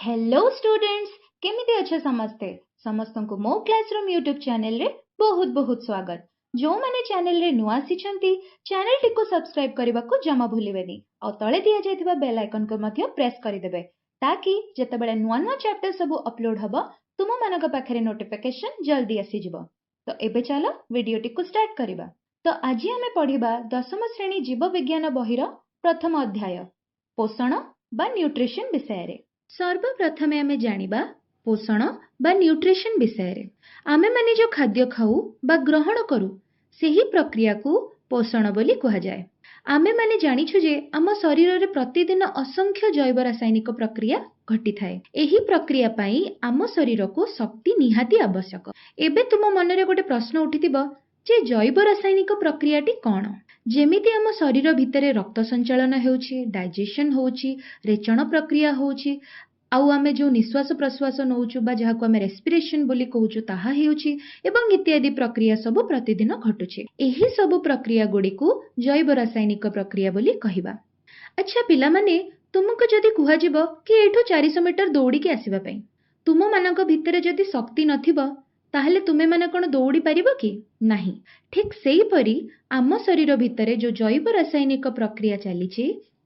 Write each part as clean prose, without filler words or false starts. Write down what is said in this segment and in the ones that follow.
Hello students केमिति अच्छे समस्ते समस्त को मो क्लासरूम यूट्यूब चैनल रे बहुत बहुत स्वागत। जो माने चैनल रे नुआ आछंती चैनल टी को सब्सक्राइब करबा को जमा भूलिबेनी और तळे दिया जायतिबा बेल आइकन को मध्य प्रेस करि देबे ताकि जेतेबेले नुआ नुआ चैप्टर सब अपलोड हबो तुम मानक पाखरे नोटिफिकेशन जल्दी आसी जिवो। तो एबे चलो वीडियो टी को स्टार्ट करिबा। तो आज हमें पढ़िबा दशम श्रेणी जीव विज्ञान बहिर प्रथम अध्याय पोषण बा न्यूट्रिशन विषय रे। सर्वप्रथमे आमे जानिबा पोषण बा न्यूट्रिशन विषय रे। आमे माने जो खाद्य खाऊ बा ग्रहण करू सेही प्रक्रिया को पोषण बोली कहा जाए। आमे माने जानिछु जे आम शरीर रे प्रतिदिन असंख्य जैव रासायनिक प्रक्रिया घटी थाए। एही प्रक्रिया पाई आम शरीर को शक्ति निहाती आवश्यक। एबे तुम मन रे गोटे प्रश्न उठितिबो जे जैव रासायनिक प्रक्रियाटी कौन? जेमिति आम शरीर भितरे रक्त संचालन होउछि, डाइजेशन होउछि, रेचन प्रक्रिया होउछि, आउ आमे जो निश्वास प्रश्वास नौछु बा जहाको आमे रेस्पिरेशन बोली कहउछु ताहा हेउछि एवं इत्यादि प्रक्रिया सब प्रतिदिन घटुछि। एही सब प्रक्रिया गुडी को जैव रासायनिक प्रक्रिया बोली कहिबा। अच्छा पिला माने तुमको जदि कुहा जिवो कि एठो 400 मीटर दौड़ी के आसीबा पई तुम मानक भितरे जदि शक्ति नथिबो ताहले तुमे माने कोन दौड़ी परिबो कि नाही। ठीक सेही परी आम शरीर भितरे जो जैव रासायनिक प्रक्रिया चलीछि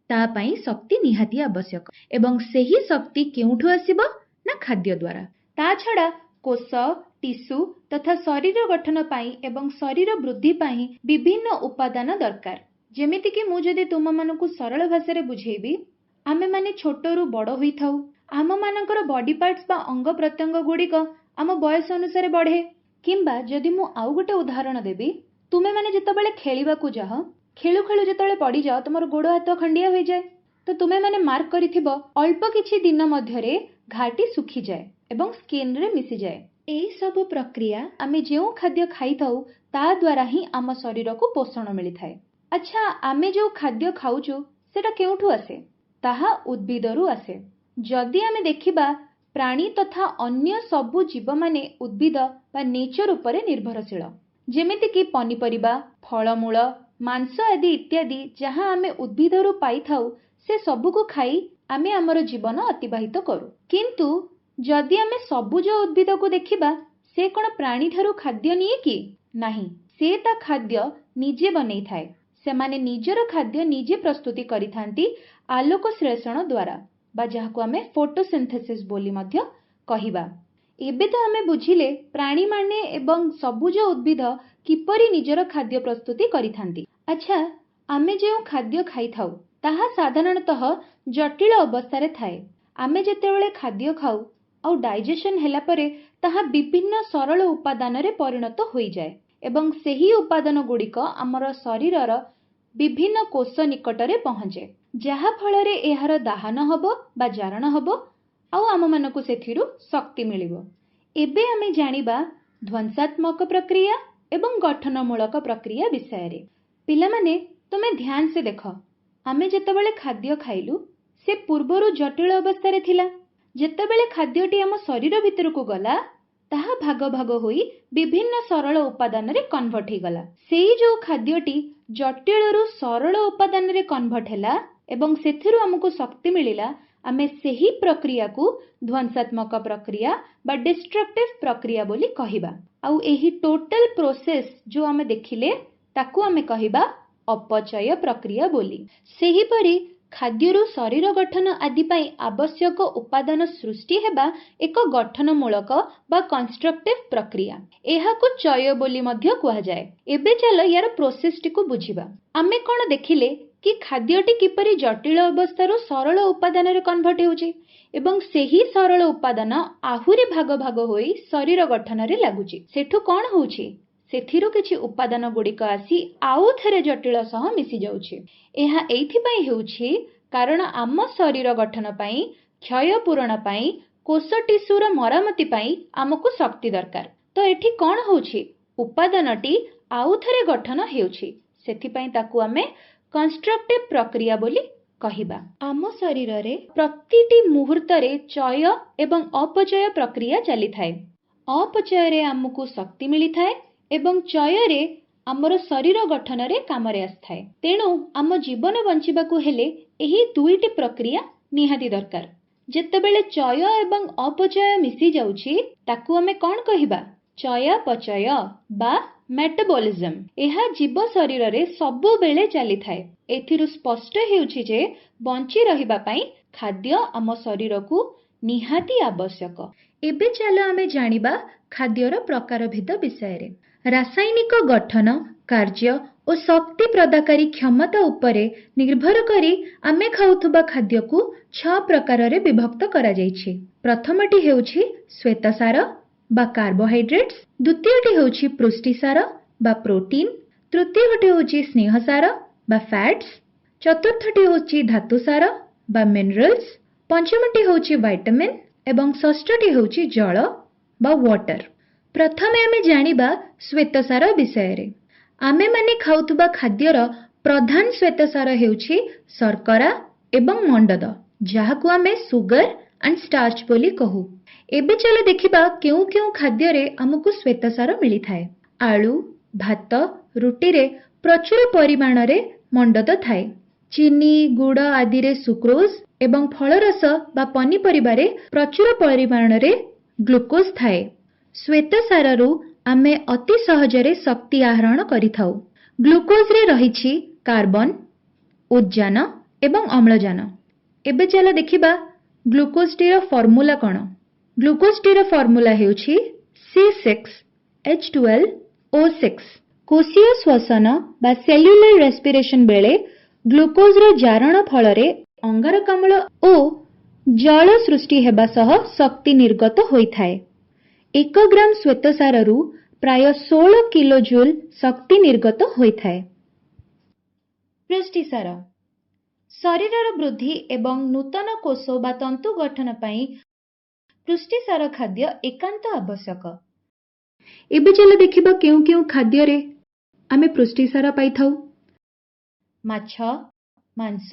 ता पई शक्ति निहाती आवश्यक एवं सेही शक्ति केउठु आसीबो ना खाद्य द्वारा। ता छडा कोष टिश्यू तथा शरीर गठन पाई एवं शरीर वृद्धि पाई विभिन्न उपादान दरकार। जेमिति कि मु जदि तुम मानकु सरल भाषा रे बुझेबी आमे माने छोटरू बड़ होई थाउ। आम मानकर बॉडी पार्ट्स बा अंग प्रत्यंग गुड़िक आम बयस अनुसार बढ़े। किंबा जदि मु आउ गोटे उदाहरण देबी तुमे माने जेतेबेले खेलिबाकू जाह खेलु खेलु जेतेबेले पड़ी जाओ तुमर गोड़ हाथ खंडिया होई जाए तो तुमे माने मार्क करिथिबो अल्प किछि दिन मध्यरे घाटी सुखी जाए एवं स्किन रे मिसी जाए। एही सब प्रक्रिया आमे जेउ खाद्य खाई थाउ ता द्वारा ही आम शरीर को पोषण मिली थाए। अच्छा आमे जो खाद्य खाउछु सेटा केउठु आसे? ताहा उद्भिदरु आसे। जदि आमे देखिबा प्राणी तथा अन्य सबु जीव माने उद्भिद बा नेचर उपरे निर्भरशील। जेमिति कि पनिपरिबा फलमूल मांस आदि इत्यादि जहाँ आमे उद्भिदरु पाई थाउ से सबु को खाई आमे हमर जीवन अतिबाहित करू। किंतु जदि आमे सबुज उद्भिद को देखिबा से कोन प्राणी ठारू खाद्य निये कि? नाही, से ता खाद्य निजे बनै थाए। से माने निजर खाद्य निजे प्रस्तुति करिथांती आलोक श्लेषण द्वारा बा जहाको आमे फोटोसिंथेसिस बोली मध्य कहिबा। एबे तो आमे बुझिले प्राणी माने एवं सबुज उद्भिद किपरि निजर खाद्य प्रस्तुति करिथांती। अच्छा आमे जो खाद्य खाई थाउ ताहा साधारणतः जटिल अवस्था रे थाए। आमे जेतेबेले खाद्य खाऊ और डाइजेशन हेला परे ताहा विभिन्न सरल उपादान रे परिणत होई जाए एवं सेही उपादान गुड़िक आमर शरीरर विभिन्न कोष निकट रे पहुँचे जहा फल रे एहार दाहन हबो बा जारण हबो आउ आम मानकु सेथिरु शक्ति मिलिबो। एबे आमे जानिबा ध्वंसात्मक प्रक्रिया एवं गठनमूलक प्रक्रिया विषय रे। पिला माने तुमे ध्यान से देख आमे जेतेबेले खाद्य खाइलु से पूर्वरु जटिल अवस्था रे थिला। जेतेबेले खाद्यटी आम शरीर भितर को गला ताहा भाग भाग होई विभिन्न सरल उपादान रे कन्वर्ट ही गला। सेही जो खाद्यटी जटिल रु सरल उपादान रे कन्वर्ट हैला एवं सेथिरु हमकु शक्ति मिलिला आमे सेही प्रक्रिया को ध्वंसात्मक प्रक्रिया बा डिस्ट्रक्टिव प्रक्रिया बोली कहिबा। आउ एही टोटल प्रोसेस जो आमे देखिले ताकू आमे कहिबा अपचय प्रक्रिया बोली। सेही परी खाद्यरु शरीर गठन आदि पाई आवश्यक उपादान सृष्टि हेबा एक गठनमूलक बा कंस्ट्रक्टिव प्रक्रिया। एहाकु चय बोली मध्य कुहा जाए। एबे चलो यार प्रोसेस टी को बुझिबा। आमे कोन देखिले कि खाद्यटी किपरि जटिल अवस्थारु सरल उपादान रे कन्वर्ट हेउची एवं सेही सरल उपादान आहुरी भाग भाग होई शरीर गठन रे लागुची। सेठु कोन होउची? सेथिरु किछि उपादान गुड़िक आसी आउ थरे जटिल सह मिसी जाउछि। एहा एइथि पई हेउछि कारण आम शरीर गठन पई क्षय पूरण पई कोष टिश्यूर मरामती पई आमको शक्ति दरकार। तो एठी कोन होउछि? उपादानटी आउ थरे गठन हेउछि सेथि पई ताकू आमे कंस्ट्रक्टिव प्रक्रिया बोली कहिबा। आम शरीर रे प्रतिटी मुहूर्त रे चय एवं अपचय प्रक्रिया चली थाए। अपचय रे आमको शक्ति मिली थाए एवं चय रे आमर शरीर गठन रे काम रे आस्थाए। तेणु आम जीवन बंचिबाकू हेले एही दुईटी प्रक्रिया निहाती दरकार। ଯେତେବେଳେ ଚୟ ଏବଂ ଅପଚୟ ମିଶି ଯାଉଛି ତାକୁ ଆମେ କ'ଣ କହିବା? ଚୟାପଚୟ ବା ମେଟାବଲିଜମ୍। ଏହା ଜୀବ ଶରୀରରେ ସବୁବେଳେ ଚାଲିଥାଏ। ଏଥିରୁ ସ୍ପଷ୍ଟ ହେଉଛି ଯେ ବଞ୍ଚି ରହିବା ପାଇଁ ଖାଦ୍ୟ ଆମ ଶରୀରକୁ ନିହାତି ଆବଶ୍ୟକ। ଏବେ ଚାଲ ଆମେ ଜାଣିବା ଖାଦ୍ୟର ପ୍ରକାରଭେଦ ବିଷୟରେ। ରାସାୟନିକ ଗଠନ, କାର୍ଯ୍ୟ ଓ ଶକ୍ତି ପ୍ରଦାୟକାରୀ କ୍ଷମତା ଉପରେ ନିର୍ଭର କରି ଆମେ ଖାଉଥିବା ଖାଦ୍ୟକୁ 6 ପ୍ରକାରରେ ବିଭକ୍ତ କରାଯାଇଛି। ପ୍ରଥମଟି ହେଉଛି ଶ୍ୱେତସାର ବା କାର୍ବୋହାଇଡ୍ରେଟ୍ସ, ଦ୍ୱିତୀୟଟି ହେଉଛି ପୁଷ୍ଟିସାର ବା ପ୍ରୋଟିନ୍, ତୃତୀୟଟି ହେଉଛି ସ୍ନେହସାର ବା ଫ୍ୟାଟ୍ସ, ଚତୁର୍ଥଟି ହେଉଛି ଧାତୁସାର ବା ମିନେରାଲ୍ସ, ପଞ୍ଚମଟି ହେଉଛି ଭାଇଟାମିନ୍ ଏବଂ ଷଷ୍ଠଟି ହେଉଛି ଜଳ ବା ୱାଟର। ପ୍ରଥମେ ଆମେ ଜାଣିବା ଶ୍ୱେତସାର ବିଷୟରେ। ଆମେମାନେ ଖାଉଥିବା ଖାଦ୍ୟର ପ୍ରଧାନ ଶ୍ୱେତସାର ହେଉଛି ଶର୍କରା ଏବଂ ମଣ୍ଡଦ, ଯାହାକୁ ଆମେ ସୁଗର ଆଣ୍ଡ ଷ୍ଟାର୍ଚ୍ଚ ବୋଲି କହୁ। ଏବେ ଚାଲ ଦେଖିବା କେଉଁ କେଉଁ ଖାଦ୍ୟରେ ଆମକୁ ଶ୍ୱେତସାର ମିଳିଥାଏ। ଆଳୁ, ଭାତ, ରୁଟିରେ ପ୍ରଚୁର ପରିମାଣରେ ମଣ୍ଡଦ ଥାଏ। ଚିନି, ଗୁଡ଼ ଆଦିରେ ସୁକ୍ରୋଜ ଏବଂ ଫଳରସ ବା ପନିପରିବାରେ ପ୍ରଚୁର ପରିମାଣରେ ଗ୍ଲୁକୋଜ ଥାଏ। ଶ୍ୱେତସାରରୁ ଆମେ ଅତି ସହଜରେ ଶକ୍ତି ଆହରଣ କରିଥାଉ। ଗ୍ଲୁକୋଜରେ ରହିଛି କାର୍ବନ, ଉଦ୍ଜାନ ଏବଂ ଅମ୍ଳଜାନ। ଏବେ ଚାଲ ଦେଖିବା ଗ୍ଲୁକୋଜଟିର ଫର୍ମୁଲା କ'ଣ? ଗ୍ଲୁକୋଜଟିର ଫର୍ମୁଲା ହେଉଛି C6H12O6। କୋଷୀୟ ଶ୍ୱସନ ବା ସେଲ୍ୟୁଲାର ରେସ୍ପିରେସନ ବେଳେ ଗ୍ଲୁକୋଜର ଜାରଣ ଫଳରେ ଅଙ୍ଗାରକାମ୍ଳ ଓ ଜଳ ସୃଷ୍ଟି ହେବା ସହ ଶକ୍ତି ନିର୍ଗତ ହୋଇଥାଏ। 1 ଗ୍ରାମ ଶ୍ୱେତସାରରୁ ପ୍ରାୟ 16 କିଲୋ ଜୁଲ ଶକ୍ତି ନିର୍ଗତ ହୋଇଥାଏ। ପୁଷ୍ଟିସାର ଶରୀରର ବୃଦ୍ଧି ଏବଂ ନୂତନ କୋଷ ବା ତନ୍ତୁ ଗଠନ ପାଇଁ ପୁଷ୍ଟିସାର ଖାଦ୍ୟ ଏକାନ୍ତ ଆବଶ୍ୟକ। ଏବେ ଚାଲ ଦେଖିବା କେଉଁ କେଉଁ ଖାଦ୍ୟରେ ଆମେ ପୁଷ୍ଟିସାର ପାଇଥାଉ। ମାଛ, ମାଂସ,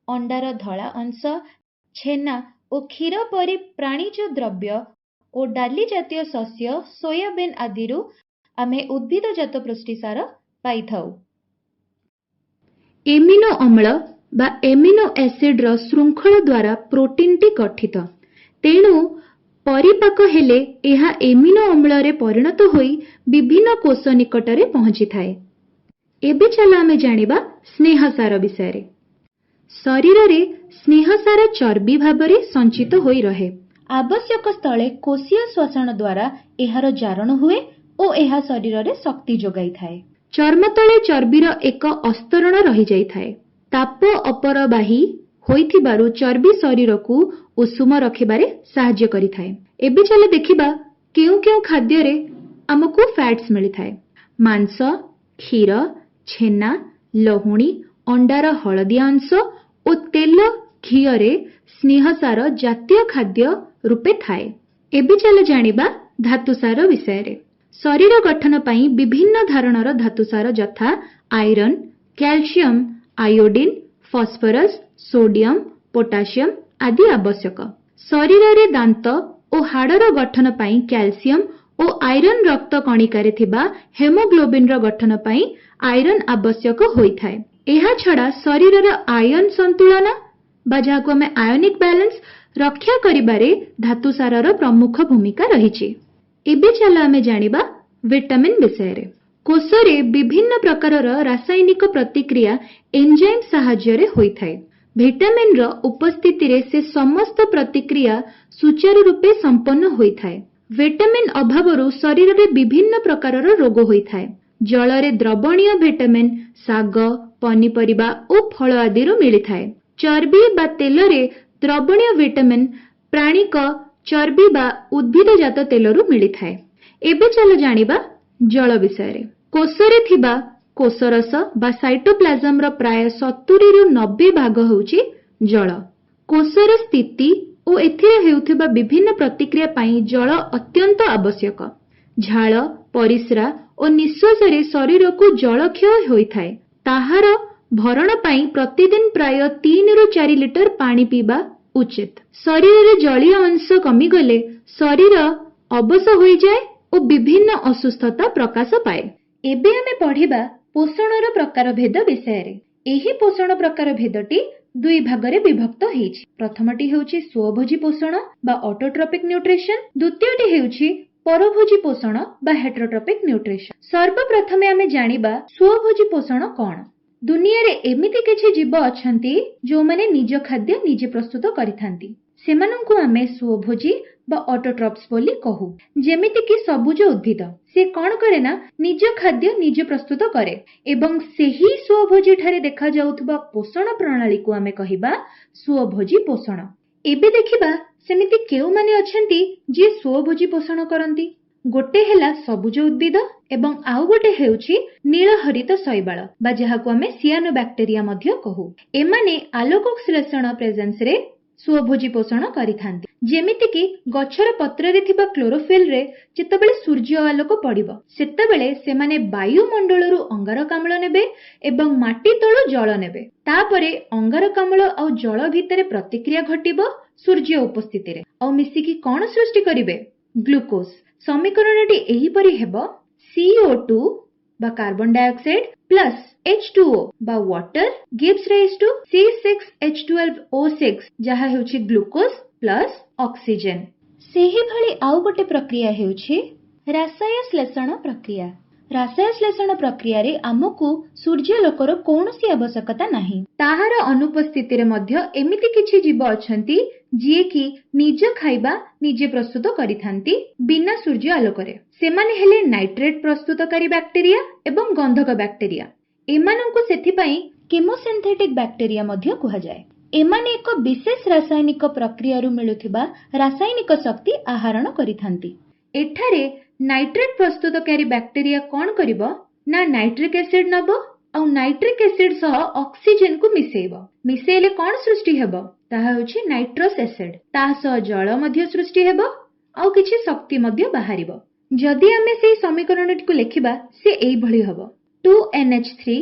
ଅଣ୍ଡାର ଧଳା ଅଂଶ, ଛେନା ଓ କ୍ଷୀର ପରି ପ୍ରାଣୀଜ ଦ୍ରବ୍ୟ ଓ ଡାଲି ଜାତୀୟ ଶସ୍ୟ, ସୋୟାବିନ୍ ଆଦିରୁ ଆମେ ଉଦ୍ଭିଦଜାତ ପୁଷ୍ଟିସାର ପାଇଥାଉ। ଏମିନୋ ଅମ୍ଳ ବା ଏମିନୋ ଏସିଡ୍ର ଶୃଙ୍ଖଳ ଦ୍ୱାରା ପ୍ରୋଟିନ୍ଟି ଗଠିତ। ତେଣୁ ପରିପାକ ହେଲେ ଏହା ଏମିନୋ ଅମ୍ଳରେ ପରିଣତ ହୋଇ ବିଭିନ୍ନ କୋଷ ନିକଟରେ ପହଞ୍ଚିଥାଏ। ଏବେ ଚାଲ ଆମେ ଜାଣିବା ସ୍ନେହସାର ବିଷୟରେ। ଶରୀରରେ ସ୍ନେହସାର ଚର୍ବି ଭାବରେ ସଞ୍ଚିତ ହୋଇ ରହେ। ଆବଶ୍ୟକ ସ୍ଥଳେ କୋଷୀୟ ଶ୍ୱସନ ଦ୍ୱାରା ଏହାର ଜାରଣ ହୁଏ ଓ ଏହା ଶରୀରରେ ଶକ୍ତି ଯୋଗାଇଥାଏ। ଚର୍ମ ତଳେ ଚର୍ବିର ଏକ ଅସ୍ତରଣ ରହିଯାଇଥାଏ। ତାପ ଅପରବାହୀ ହୋଇଥିବାରୁ ଚର୍ବି ଶରୀରକୁ ଉଷୁମ ରଖିବାରେ ସାହାଯ୍ୟ କରିଥାଏ। ଏବେ ଚାଲ ଦେଖିବା କେଉଁ କେଉଁ ଖାଦ୍ୟରେ ଆମକୁ ଫ୍ୟାଟ୍ସ ମିଳିଥାଏ। ମାଂସ, କ୍ଷୀର, ଛେନା, ଲହୁଣୀ, ଅଣ୍ଡାର ହଳଦିଆ ଅଂଶ ଓ ତେଲ, ଘିଅରେ ସ୍ନେହସାର ଜାତୀୟ ଖାଦ୍ୟ ରୂପେ ଥାଏ। ଏବେ ଚାଲ ଜାଣିବା ଧାତୁସାର ବିଷୟରେ। ଶରୀର ଗଠନ ପାଇଁ ବିଭିନ୍ନ ଧରଣର ଧାତୁସାର ଯଥା iron, calcium, iodine, phosphorus, sodium, potassium ଆଦି ଆବଶ୍ୟକ। ଶରୀରରେ ଦାନ୍ତ ଓ ହାଡ଼ର ଗଠନ ପାଇଁ କ୍ୟାଲସିୟମ ଓ ଆଇରନ୍, ରକ୍ତ କଣିକାରେ ଥିବା ହେମୋଗ୍ଲୋବିନ୍ର ଗଠନ ପାଇଁ ଆଇରନ୍ ଆବଶ୍ୟକ ହୋଇଥାଏ। ଏହାଛଡ଼ା ଶରୀରର ଆୟନ ସନ୍ତୁଳନ ବା ଯାହାକୁ ଆମେ ଆୟନିକ ବ୍ୟାଲାନ୍ସ ରକ୍ଷା କରିବାରେ ଧାତୁସାରର ପ୍ରମୁଖ ଭୂମିକା ରହିଛି। ଏବେ ଚାଲ ଆମେ ଜାଣିବା ଭିଟାମିନ୍ ବିଷୟରେ। କୋଷରେ ବିଭିନ୍ନ ପ୍ରକାରର ରାସାୟନିକ ପ୍ରତିକ୍ରିୟା ଏନଜାଇମ୍ ସାହାଯ୍ୟରେ ହୋଇଥାଏ। ଭିଟାମିନ୍ର ଉପସ୍ଥିତିରେ ସେ ସମସ୍ତ ପ୍ରତିକ୍ରିୟା ସୁଚାରୁ ରୂପେ ସମ୍ପନ୍ନ ହୋଇଥାଏ। ଭିଟାମିନ୍ ଅଭାବରୁ ଶରୀରରେ ବିଭିନ୍ନ ପ୍ରକାରର ରୋଗ ହୋଇଥାଏ। ଜଳରେ ଦ୍ରବଣୀୟ ଭିଟାମିନ୍ ଶାଗ, ପନିପରିବା ଓ ଫଳ ଆଦିରୁ ମିଳିଥାଏ। ଚର୍ବି ବା ତେଲରେ ଦ୍ରବଣୀୟ ଭିଟାମିନ୍ ପ୍ରାଣୀକ ଚର୍ବି ବା ଉଦ୍ଭିଦଜାତ ତେଲରୁ ମିଳିଥାଏ। ଏବେ ଚାଲ ଜାଣିବା ଜଳ ବିଷୟରେ। କୋଷରେ ଥିବା କୋଷରସ ବା ସାଇଟୋପ୍ଲାଜମର ପ୍ରାୟ 70ରୁ 90 ଭାଗ ହେଉଛି ଜଳ। କୋଷର ସ୍ଥିତି ଓ ଏଥିରେ ହେଉଥିବା ବିଭିନ୍ନ ପ୍ରତିକ୍ରିୟା ପାଇଁ ଜଳ ଅତ୍ୟନ୍ତ ଆବଶ୍ୟକ। ଝାଳ, ପରିସ୍ରା ଓ ନିଶ୍ୱାସରେ ଶରୀରକୁ ଜଳକ୍ଷୟ ହୋଇଥାଏ। ତାହାର ଭରଣ ପାଇଁ ପ୍ରତିଦିନ ପ୍ରାୟ 3ରୁ 4 ଲିଟର ପାଣି ପିଇବା ଉଚିତ। ଶରୀରରେ ଜଳୀୟ ଅଂଶ କମିଗଲେ ଶରୀର ଅବଶ ହୋଇଯାଏ ଓ ବିଭିନ୍ନ ଅସୁସ୍ଥତା ପ୍ରକାଶ ପାଏ। ଏବେ ଆମେ ପଢ଼ିବା ପୋଷଣର ପ୍ରକାରଭେଦ ବିଷୟରେ। ଏହି ପୋଷଣ ପ୍ରକାରଭେଦଟି ଦୁଇ ଭାଗରେ ବିଭକ୍ତ ହେଇଛି। ପ୍ରଥମଟି ହେଉଛି ସ୍ୱଭୋଜୀ ପୋଷଣ ବା ଅଟୋଟ୍ରପିକ୍ ନ୍ୟୁଟ୍ରିସନ, ଦ୍ୱିତୀୟଟି ହେଉଛି ପରଭୋଜୀ ପୋଷଣ ବା ହେଟରୋଟ୍ରପିକ୍ ନ୍ୟୁଟ୍ରିସନ। ସର୍ବପ୍ରଥମେ ଆମେ ଜାଣିବା ସ୍ୱଭୋଜୀ ପୋଷଣ କଣ। ଦୁନିଆରେ ଏମିତି କିଛି ଜୀବ ଅଛନ୍ତି ଯେଉଁମାନେ ନିଜ ଖାଦ୍ୟ ନିଜେ ପ୍ରସ୍ତୁତ କରିଥାନ୍ତି। ସେମାନଙ୍କୁ ଆମେ ସ୍ୱଭୋଜୀ ବା ଅଟୋଟ୍ରପ୍ସ ବୋଲି କହୁ। ଯେମିତିକି ସବୁଜ ଉଦ୍ଭିଦ, ସେ କଣ କରେ ନା ନିଜ ଖାଦ୍ୟ ନିଜେ ପ୍ରସ୍ତୁତ କରେ ଏବଂ ସେହି ସ୍ୱଭୋଜୀ ଠାରେ ଦେଖାଯାଉଥିବା ପୋଷଣ ପ୍ରଣାଳୀକୁ ଆମେ କହିବା ସ୍ୱଭୋଜୀ ପୋଷଣ। ଏବେ ଦେଖିବା ସେମିତି କେଉଁମାନେ ଅଛନ୍ତି ଯିଏ ସ୍ୱଭୋଜୀ ପୋଷଣ କରନ୍ତି। ଗୋଟେ ହେଲା ସବୁଜ ଉଦ୍ଭିଦ ଏବଂ ଆଉ ଗୋଟେ ହେଉଛି ନୀଳହରିତ ଶୈବାଳ ବା ଯାହାକୁ ଆମେ ସିଆନୋବ୍ୟାକ୍ଟେରିଆ ମଧ୍ୟ କହୁ। ଏମାନେ ଆଲୋକ ଶ୍ଳେଷଣ ପ୍ରେଜେନ୍ସରେ ସ୍ୱଭୋଜୀ ପୋଷଣ କରିଥାନ୍ତି। ଯେମିତିକି ଗଛର ପତ୍ରରେ ଥିବା କ୍ଲୋରୋଫିଲରେ ଯେତେବେଳେ ସୂର୍ଯ୍ୟ ଆଲୋକ ପଡ଼ିବ ସେତେବେଳେ ସେମାନେ ବାୟୁମଣ୍ଡଳରୁ ଅଙ୍ଗାରକାମ୍ଳ ନେବେ ଏବଂ ମାଟି ତଳୁ ଜଳ ନେବେ। ତାପରେ ଅଙ୍ଗାରକାମ୍ଳ ଆଉ ଜଳ ଭିତରେ ପ୍ରତିକ୍ରିୟା ଘଟିବ ସୂର୍ଯ୍ୟ ଉପସ୍ଥିତିରେ ଆଉ ମିଶିକି କଣ ସୃଷ୍ଟି କରିବେ? ଗ୍ଲୁକୋଜ। ସମୀକରଣଟି ଏହିପରି ହେବ CO2 ବା କାର୍ବନ ଡାଇଅକ୍ସାଇଡ ପ୍ଲସ୍ H2O ବା water gives rise to C6H12O6 ଯାହା ହେଉଛି ଗ୍ଲୁକୋଜ ପ୍ଲସ୍ ଅକ୍ସିଜେନ। ସେହିଭଳି ଆଉ ଗୋଟେ ପ୍ରକ୍ରିୟା ହେଉଛି ରାସାୟ ଶ୍ଲେଷଣ ପ୍ରକ୍ରିୟା। ରାସାୟ ଶ୍ଲେଷଣ ପ୍ରକ୍ରିୟାରେ ଆମକୁ ସୂର୍ଯ୍ୟାଲୋକର କୌଣସି ଆବଶ୍ୟକତା ନାହିଁ। ତାହାର ଅନୁପସ୍ଥିତିରେ ମଧ୍ୟ ଏମିତି କିଛି ଜୀବ ଅଛନ୍ତି ଯିଏକି ନିଜ ଖାଇବା ନିଜେ ପ୍ରସ୍ତୁତ କରିଥାନ୍ତି ବିନା ସୂର୍ଯ୍ୟ ଆଲୋକରେ। ସେମାନେ ହେଲେ ନାଇଟ୍ରେଟ ପ୍ରସ୍ତୁତକାରୀ ବ୍ୟାକ୍ଟେରିଆ ଏବଂ ଗନ୍ଧକ ବ୍ୟାକ୍ଟେରିଆ। ଏମାନଙ୍କୁ ସେଥିପାଇଁ କେମୋସିନ୍ଥେଟିକ୍ ବ୍ୟାକ୍ଟେରିଆ ମଧ୍ୟ କୁହାଯାଏ। ଏମାନେ ଏକ ବିଶେଷ ରାସାୟନିକ ପ୍ରକ୍ରିୟାରୁ ମିଳୁଥିବା ରାସାୟନିକ ଶକ୍ତି ଆହରଣ କରିଥାନ୍ତି। ଏଠାରେ ନାଇଟ୍ରେଟ ପ୍ରସ୍ତୁତକାରୀ ବ୍ୟାକ୍ଟେରିଆ କଣ କରିବ ନା ନାଇଟ୍ରିକ ଏସିଡ ନବ ଆଉ ନାଇଟ୍ରିକ ଏସିଡ ସହ ଅକ୍ସିଜେନକୁ ମିଶେଇବ। ମିଶେଇଲେ କଣ ସୃଷ୍ଟି ହେବ? ତାହା ହେଉଛି ନାଇଟ୍ରସ୍ ଏସିଡ। ତା ସହ ଜଳ ମଧ୍ୟ ସୃଷ୍ଟି ହେବ ଆଉ କିଛି ଶକ୍ତି ମଧ୍ୟ ବାହାରିବ। ଯଦି ଆମେ ସେଇ ସମୀକରଣଟିକୁ ଲେଖିବା ସେ ଏଇଭଳି ହେବ 2NH3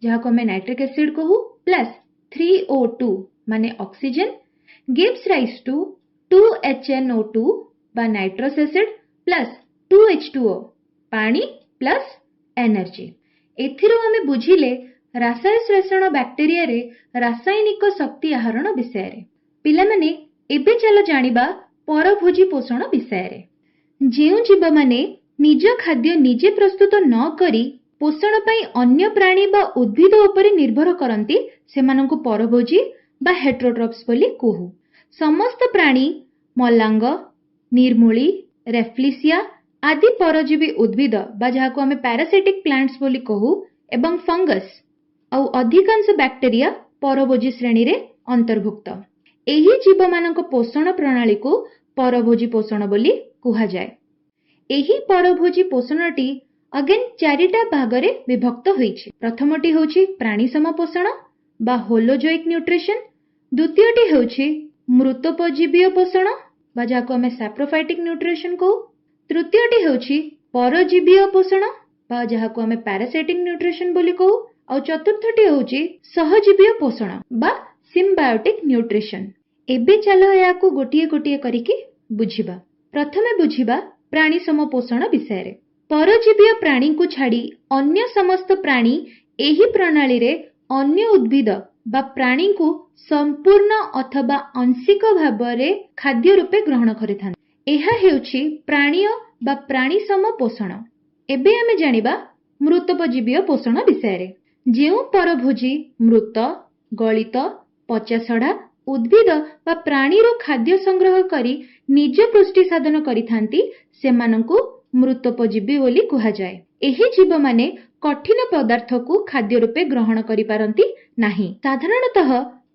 ଯାହାକୁ ଆମେ ନାଇଟ୍ରିକ ଏସିଡ କହୁ ପ୍ଲସ୍ 3O2 ମାନେ oxygen gives rise to 2HNO2 ବା ନାଇଟ୍ରସ୍ ଏସିଡ ପ୍ଲସ୍ 2H2O ପାଣି ପ୍ଲସ୍ ଏନର୍ଜି। ଏଥିରୁ ଆମେ ବୁଝିଲେ ରାସାୟ ଶ୍ଲେଷଣ ବ୍ୟାକ୍ଟେରିଆରେ ରାସାୟନିକ ଶକ୍ତି ଆହରଣ ବିଷୟରେ। ପିଲାମାନେ ଏବେ ଚାଲ ଜାଣିବା ପରଭୋଜୀ ପୋଷଣ ବିଷୟରେ। ଯେଉଁ ଜୀବମାନେ ନିଜ ଖାଦ୍ୟ ନିଜେ ପ୍ରସ୍ତୁତ ନ କରି ପୋଷଣ ପାଇଁ ଅନ୍ୟ ପ୍ରାଣୀ ବା ଉଦ୍ଭିଦ ଉପରେ ନିର୍ଭର କରନ୍ତି ସେମାନଙ୍କୁ ପରଭୋଜୀ ବା ହେଟରୋଟ୍ରପ୍ସ ବୋଲି କହୁ। ସମସ୍ତ ପ୍ରାଣୀ ମଲାଙ୍ଗ, ନିର୍ମୂଳୀ, ରେଫ୍ଲିସିଆ ଆଦି ପରଜୀବୀ ଉଦ୍ଭିଦ ବା ଯାହାକୁ ଆମେ ପାରାସିଟିକ୍ ପ୍ଲାଣ୍ଟସ୍ ବୋଲି କହୁ ଏବଂ ଫଙ୍ଗସ୍ ଆଉ ଅଧିକାଂଶ ବ୍ୟାକ୍ଟେରିଆ ପରଭୋଜୀ ଶ୍ରେଣୀରେ ଅନ୍ତର୍ଭୁକ୍ତ। ଏହି ଜୀବମାନଙ୍କ ପୋଷଣ ପ୍ରଣାଳୀକୁ ପରଭୋଜୀ ପୋଷଣ ବୋଲି କୁହାଯାଏ। ଏହି ପରଭୋଜୀ ପୋଷଣଟି ଅଗେନ୍ ଚାରିଟା ଭାଗରେ ବିଭକ୍ତ ହୋଇଛି। ପ୍ରଥମଟି ହେଉଛି ପ୍ରାଣୀସମ ପୋଷଣ ବା ହୋଲୋଜୋଇକ୍ ନ୍ୟୁଟ୍ରିସନ, ଦ୍ୱିତୀୟଟି ହେଉଛି ମୃତୋପଜୀବୀୟ ପୋଷଣ ବା ଯାହାକୁ ଆମେ ସାପ୍ରୋଫାଇଟିକ୍ ନ୍ୟୁଟ୍ରିସନ କହୁ, ତୃତୀୟଟି ହେଉଛି ପରଜୀବୀୟ ପୋଷଣ ବା ଯାହାକୁ ଆମେ ପାରାସାଇଟିକ୍ ନ୍ୟୁଟ୍ରିସନ ବୋଲି କହୁ ଆଉ ଚତୁର୍ଥଟି ହେଉଛି ସହଜୀବୀୟ ପୋଷଣ ବା ସିମ୍ବାୟୋଟିକ୍ ନ୍ୟୁଟ୍ରିସନ। ଏବେ ଚାଲ ଏହାକୁ ଗୋଟିଏ ଗୋଟିଏ କରିକି ବୁଝିବା। ପ୍ରଥମେ ବୁଝିବା ପ୍ରାଣୀସମ ପୋଷଣ ବିଷୟରେ। ପରଜୀବୀୟ ପ୍ରାଣୀଙ୍କୁ ଛାଡ଼ି ଅନ୍ୟ ସମସ୍ତ ପ୍ରାଣୀ ଏହି ପ୍ରଣାଳୀରେ ଅନ୍ୟ ଉଦ୍ଭିଦ ବା ପ୍ରାଣୀଙ୍କୁ ସମ୍ପୂର୍ଣ୍ଣ ଅଥବା ଆଂଶିକ ଭାବରେ ଖାଦ୍ୟ ରୂପେ ଗ୍ରହଣ କରିଥାନ୍ତି। ଏହା ହେଉଛି ପ୍ରାଣୀୟ ବା ପ୍ରାଣୀସମ ପୋଷଣ। ଏବେ ଆମେ ଜାଣିବା ମୃତୋପଜୀବୀୟ ପୋଷଣ ବିଷୟରେ। ଯେଉଁ ପରଭୋଜୀ ମୃତ, ଗଳିତ, ପଚାସଢ଼ା ଉଦ୍ଭିଦ ବା ପ୍ରାଣୀରୁ ଖାଦ୍ୟ ସଂଗ୍ରହ କରି ନିଜ ପୁଷ୍ଟି ସାଧନ କରିଥାନ୍ତି ସେମାନଙ୍କୁ ମୃତୋପଜୀବୀ ବୋଲି କୁହାଯାଏ। ଏହି ଜୀବମାନେ କଠିନ ପଦାର୍ଥକୁ ଖାଦ୍ୟ ରୂପେ ଗ୍ରହଣ କରିପାରନ୍ତି ନାହିଁ। ସାଧାରଣତଃ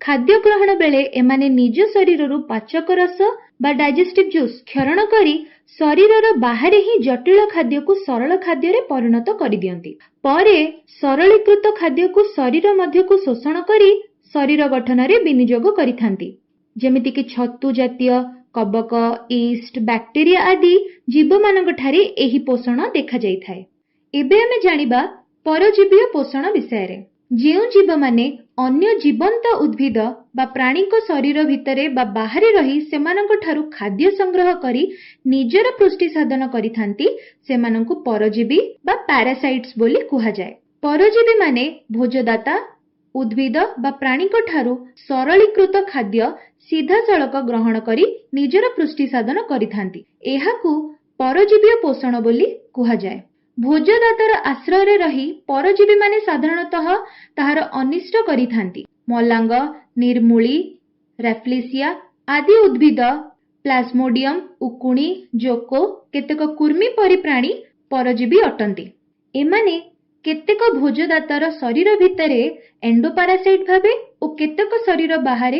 ଖାଦ୍ୟ ଗ୍ରହଣ ବେଳେ ଏମାନେ ନିଜ ଶରୀରରୁ ପାଚକ ରସ ବା ଡାଇଜେଷ୍ଟିଭ୍ ଜୁସ୍ କ୍ଷରଣ କରି ଶରୀରର ବାହାରେ ହିଁ ଜଟିଳ ଖାଦ୍ୟକୁ ସରଳ ଖାଦ୍ୟରେ ପରିଣତ କରିଦିଅନ୍ତି। ପରେ ସରଳୀକୃତ ଖାଦ୍ୟକୁ ଶରୀର ମଧ୍ୟକୁ ଶୋଷଣ କରି ଶରୀର ଗଠନରେ ବିନିଯୋଗ କରିଥାନ୍ତି। ଯେମିତିକି ଛତୁ ଜାତୀୟ କବକ, ଇଷ୍ଟ, ବ୍ୟାକ୍ଟେରିଆ ଆଦି ଜୀବମାନଙ୍କଠାରେ ଏହି ପୋଷଣ ଦେଖାଯାଇଥାଏ। ଏବେ ଆମେ ଜାଣିବା ପରଜୀବୀୟ ପୋଷଣ ବିଷୟରେ। ଯେଉଁ ଜୀବମାନେ ଅନ୍ୟ ଜୀବନ୍ତ ଉଦ୍ଭିଦ ବା ପ୍ରାଣୀଙ୍କ ଶରୀର ଭିତରେ ବା ବାହାରେ ରହି ସେମାନଙ୍କ ଠାରୁ ଖାଦ୍ୟ ସଂଗ୍ରହ କରି ନିଜର ପୁଷ୍ଟି ସାଧନ କରିଥାନ୍ତି ସେମାନଙ୍କୁ ପରଜୀବୀ ବା ପାରାସାଇଟ୍ସ ବୋଲି କୁହାଯାଏ। ପରଜୀବୀ ମାନେ ଭୋଜଦାତା उद्भिद बा प्राणी ठारू सरलीकृत खाद्य सीधासलख ग्रहण करी निजर पुष्टि साधन करिथांती। एहाकू परजीवी पोषण बोली कुहाजाए। भोजदातार आश्रय रही परजीवी माने साधारणतः ताहार अनिष्ट करिथांती। मलांग, निर्मूली, रैफ्लिसिया आदि उद्भिद, प्लाज्मोडियम, उकुणी, जोको, केतेक कुर्मी परि प्राणी परजीवी अटंती। एमाने केतेक भोजदातार शरीर भितरे एंडोपारासाइट भाबे और केतेक शरीर बाहरे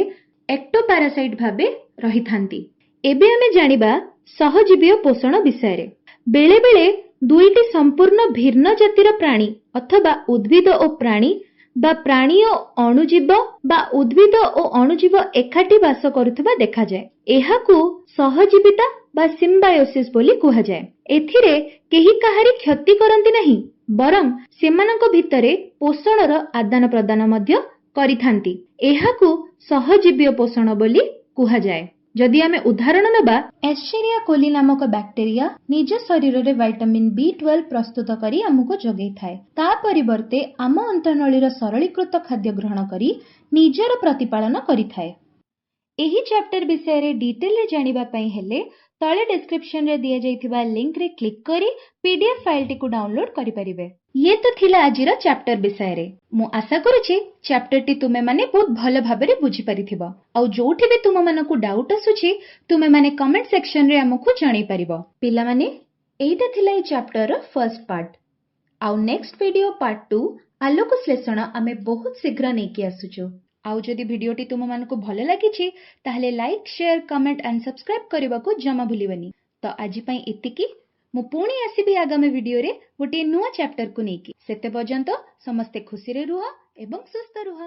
एक्टोपारासाइट भाबे रहिथांती। एबे आमे जानिबा सहजीवी पोषण विषय। बेले बेले दुईटी संपूर्ण भिन्न जातिर प्राणी अथवा उद्भिद और प्राणी बा प्राणी और अणुजीव बा उद्भिद और अणुजीव एकाठी वास करुथबा देखा जाए। एहाकू सहजीविता बा सिम्बायोसिस बोली कुहा जाए। एथिरे केही काहारी क्षति करंती नहीं, बरं सेमानक भितरे पोषणर आदान प्रदान मध्य करिथांती। एहाकू सहजीवी पोषण बोली कुहा जाए। जदि आमे उदाहरण नबा, एस्चेरिया कोली नामक बैक्टेरिया निज शरीर रे विटामिन B12 प्रस्तुत करी हमको जोगै थाए। ता परिवर्ते आम अंतनळीर सरलीकृत खाद्य ग्रहण करी निजर प्रतिपालन करि थाए। एही चैप्टर विषय रे डिटेल रे जानिबा पई हेले तळे डिस्क्रिप्शन रे दिया जाइथिबा लिंक रे क्लिक करी पीडीएफ फाइल टी को डाउनलोड करि परिबे। ये तो थिला आजिर चैप्टर विषय रे। मु आशा करूची चैप्टर टी तुमे माने बहुत भलो भाबरे बुझी परिथिबो। आ जोठी भी तुम मानकु डाउट आसुची तुमे माने कमेंट सेक्शन रे हमकु जानि परिबो। पिला माने एइटा थिला ए चैप्टर रो फर्स्ट पार्ट। आ नेक्स्ट वीडियो पार्ट 2 आलोक श्लेषण आमे बहुत शीघ्र नै कि आसुचो। आउ जदि भिडियोटी तुम मानकु भलो लागिछि ताहले like, share, comment and subscribe करबाकू जमा भूलिबनी। तो आजि पई एतिकी। मु पुणी आसीबी आगामी वीडियो रे गोटे नुआ चैप्टर को नेकी। सेते पर्यंत समस्ते खुशी रे रुह एवं सुस्थ रुह।